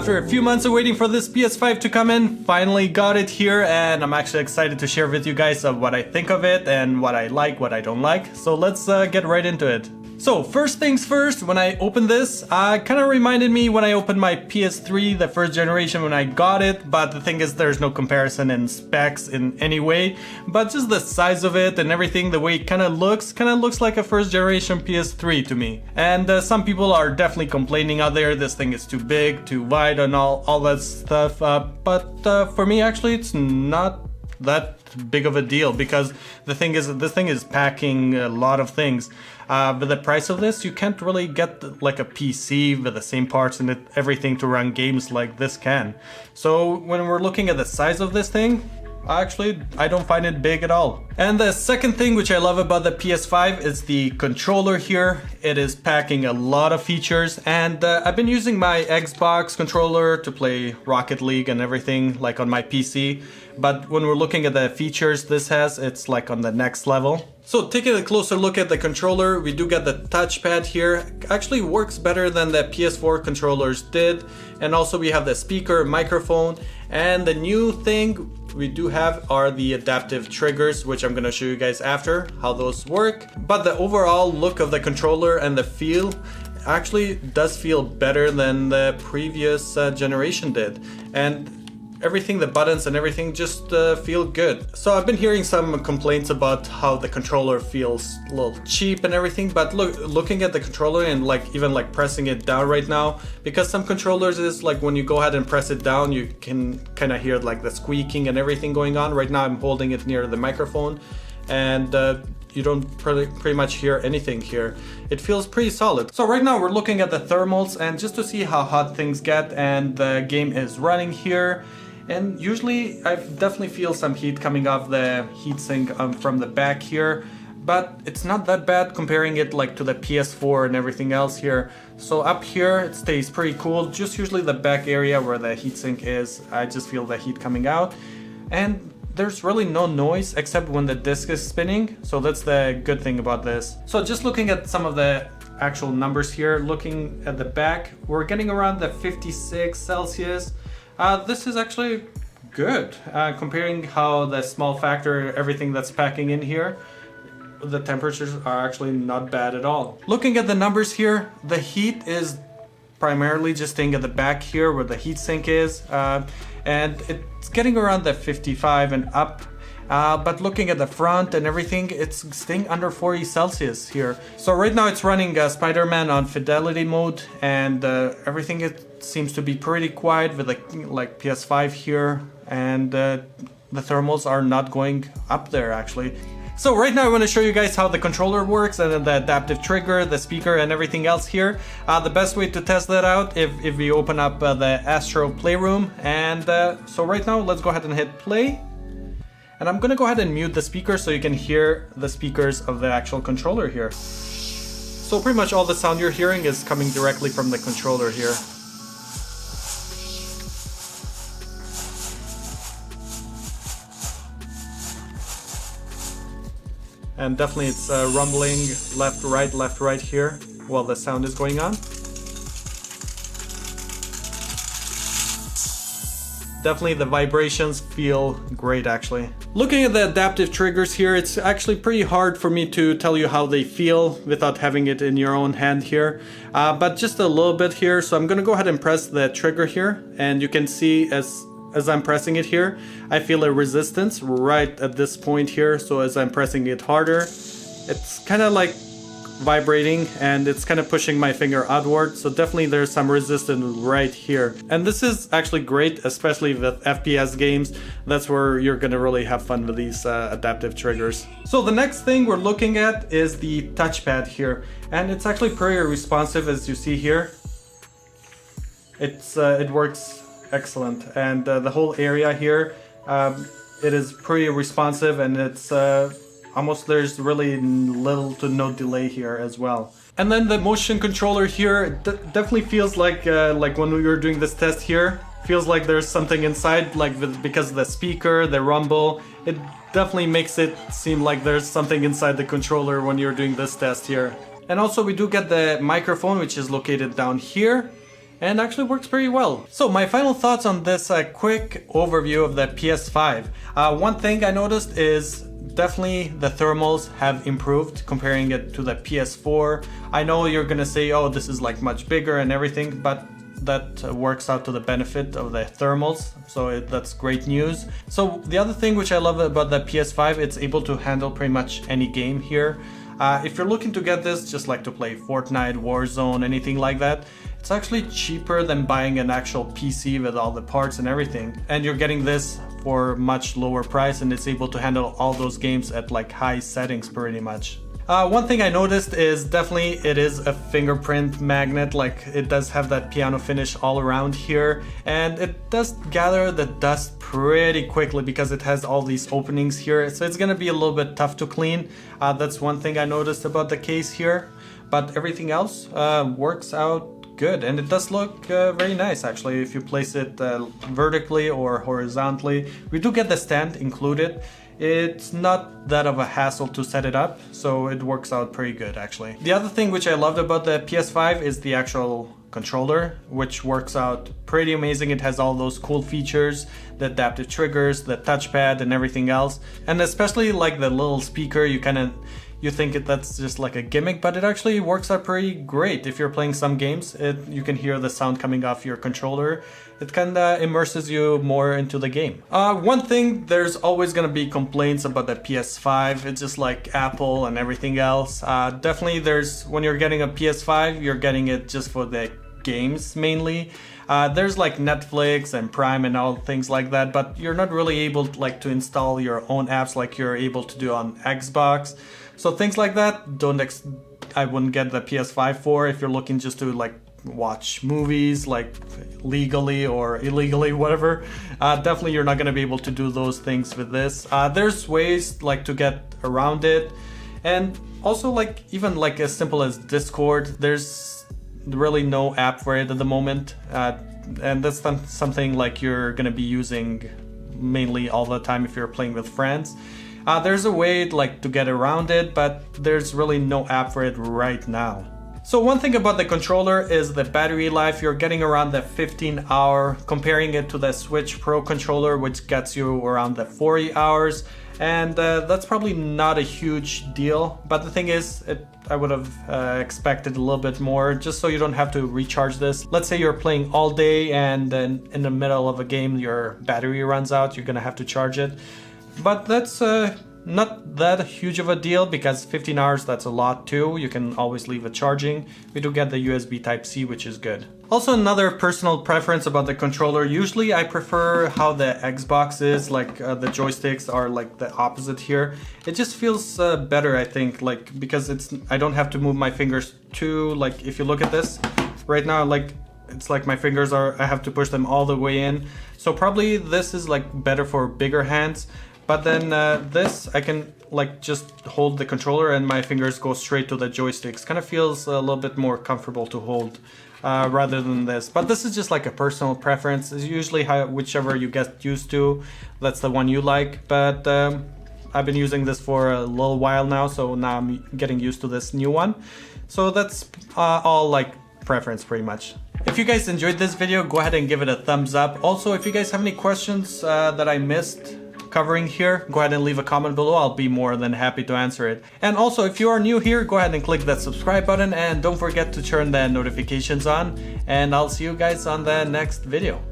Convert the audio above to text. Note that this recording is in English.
After a few months of waiting for this PS5 to come in, finally got it here, and I'm actually excited to share with you guys what I think of it and what I like, what I don't like. So let's get right into it. So first things first, when I opened this, kind of reminded me when I opened my PS3, the first generation when I got it, but the thing is there's no comparison in specs in any way, but just the size of it and everything, the way it kind of looks like a first generation PS3 to me. And some people are definitely complaining out there, this thing is too big, too wide and all that stuff, but for me actually it's not that big of a deal, because the thing is this thing is packing a lot of things. With the price of this, you can't really get like a PC with the same parts and everything to run games like this can. So when we're looking at the size of this thing, actually, I don't find it big at all. And the second thing which I love about the PS5 is the controller here. It is packing a lot of features, and I've been using my Xbox controller to play Rocket League and everything like on my PC. But when we're looking at the features this has, it's like on the next level. So taking a closer look at the controller, we do get the touchpad here. Actually works better than the PS4 controllers did. And also we have the speaker, microphone, and the new thing we do have are the adaptive triggers, which I'm going to show you guys after how those work. But the overall look of the controller and the feel actually does feel better than the previous generation did. And everything, the buttons and everything just feel good. So I've been hearing some complaints about how the controller feels a little cheap and everything, but looking at the controller and even pressing it down right now, because some controllers is like when you go ahead and press it down, you can kind of hear like the squeaking and everything going on. Right now I'm holding it near the microphone, and you don't pretty much hear anything here. It feels pretty solid. So right now we're looking at the thermals, and just to see how hot things get, and the game is running here. And usually I definitely feel some heat coming off the heatsink from the back here, but it's not that bad comparing it like to the PS4 and everything else here. So up here it stays pretty cool, just usually the back area where the heatsink is, I just feel the heat coming out. And there's really no noise except when the disc is spinning, so that's the good thing about this. So just looking at some of the actual numbers here, looking at the back, we're getting around the 56 Celsius. This is actually good, comparing how the small factor, everything that's packing in here, the temperatures are actually not bad at all. Looking at the numbers here, the heat is primarily just staying at the back here where the heatsink is, and it's getting around the 55 and up. But looking at the front and everything, it's staying under 40 Celsius here. So right now it's running Spider-Man on fidelity mode, and everything it seems to be pretty quiet with like PS5 here, and the thermals are not going up there actually. So right now I want to show you guys how the controller works and the adaptive trigger, the speaker and everything else here. The best way to test that out if we open up the Astro Playroom, and so right now let's go ahead and hit play. And I'm gonna go ahead and mute the speaker so you can hear the speakers of the actual controller here. So pretty much all the sound you're hearing is coming directly from the controller here. And definitely it's rumbling left, right here while the sound is going on. Definitely the vibrations feel great actually. Looking at the adaptive triggers here, it's actually pretty hard for me to tell you how they feel without having it in your own hand here. But just a little bit here, so I'm gonna go ahead and press the trigger here, and you can see as I'm pressing it here, I feel a resistance right at this point here. So as I'm pressing it harder, it's kind of like vibrating and it's kind of pushing my finger outward, so definitely there's some resistance right here. And this is actually great, especially with FPS games. That's where you're gonna really have fun with these adaptive triggers. So the next thing we're looking at is the touchpad here, and it's actually pretty responsive as you see here. It works excellent, and the whole area here, it is pretty responsive, and it's almost there's really little to no delay here as well. And then the motion controller here definitely feels like when we were doing this test here, feels like there's something inside, because of the speaker, the rumble. It definitely makes it seem like there's something inside the controller when you're doing this test here. And also we do get the microphone, which is located down here. and actually works pretty well. So my final thoughts on this quick overview of the PS5. One thing I noticed is definitely the thermals have improved comparing it to the PS4. I know you're gonna say, oh, this is like much bigger and everything, but that works out to the benefit of the thermals, so that's great news. So the other thing which I love about the PS5, it's able to handle pretty much any game here. If you're looking to get this just like to play Fortnite, Warzone, anything like that, it's actually cheaper than buying an actual PC with all the parts and everything. And you're getting this for much lower price, and it's able to handle all those games at like high settings pretty much. One thing I noticed is definitely it is a fingerprint magnet, like it does have that piano finish all around here, and it does gather the dust pretty quickly because it has all these openings here, so it's gonna be a little bit tough to clean. That's one thing I noticed about the case here, but everything else works out good, and it does look very nice actually if you place it vertically or horizontally. We do get the stand included. It's not that of a hassle to set it up, so it works out pretty good actually. The other thing which I loved about the PS5 is the actual controller, which works out pretty amazing. It has all those cool features, the adaptive triggers, the touchpad and everything else, and especially like the little speaker. You think that's just like a gimmick, but it actually works out pretty great. If you're playing some games, you can hear the sound coming off your controller. It kind of immerses you more into the game. One thing, there's always going to be complaints about the PS5. It's just like Apple and everything else. Definitely when you're getting a PS5, you're getting it just for the games mainly. There's like Netflix and Prime and all things like that, but you're not really able to install your own apps like you're able to do on Xbox. So things like that, I wouldn't get the PS5 for if you're looking just to like watch movies like legally or illegally, whatever. Definitely you're not going to be able to do those things with this. There's ways like to get around it, and also like even like as simple as Discord, there's really no app for it at the moment, and that's something like you're going to be using mainly all the time if you're playing with friends. There's a way like to get around it, but there's really no app for it right now. So one thing about the controller is the battery life. You're getting around the 15-hour, comparing it to the Switch Pro controller, which gets you around the 40 hours. And that's probably not a huge deal, but the thing is, I would have expected a little bit more, just so you don't have to recharge this. Let's say you're playing all day and then in the middle of a game your battery runs out, you're gonna have to charge it. But that's not that huge of a deal, because 15 hours, that's a lot too. You can always leave it charging. We do get the USB Type-C, which is good. Also, another personal preference about the controller, usually I prefer how the Xbox is, like the joysticks are like the opposite here. It just feels better, I think, like because I don't have to move my fingers too, like if you look at this right now, like it's like my fingers I have to push them all the way in. So probably this is like better for bigger hands. But then this, I can like just hold the controller and my fingers go straight to the joysticks. Kind of feels a little bit more comfortable to hold rather than this. But this is just like a personal preference. It's usually whichever you get used to, that's the one you like. But I've been using this for a little while now, so now I'm getting used to this new one. So that's all like preference pretty much. If you guys enjoyed this video, go ahead and give it a thumbs up. Also, if you guys have any questions that I missed covering here, go ahead and leave a comment below. I'll be more than happy to answer it. And also, if you are new here, go ahead and click that subscribe button and don't forget to turn the notifications on, and I'll see you guys on the next video.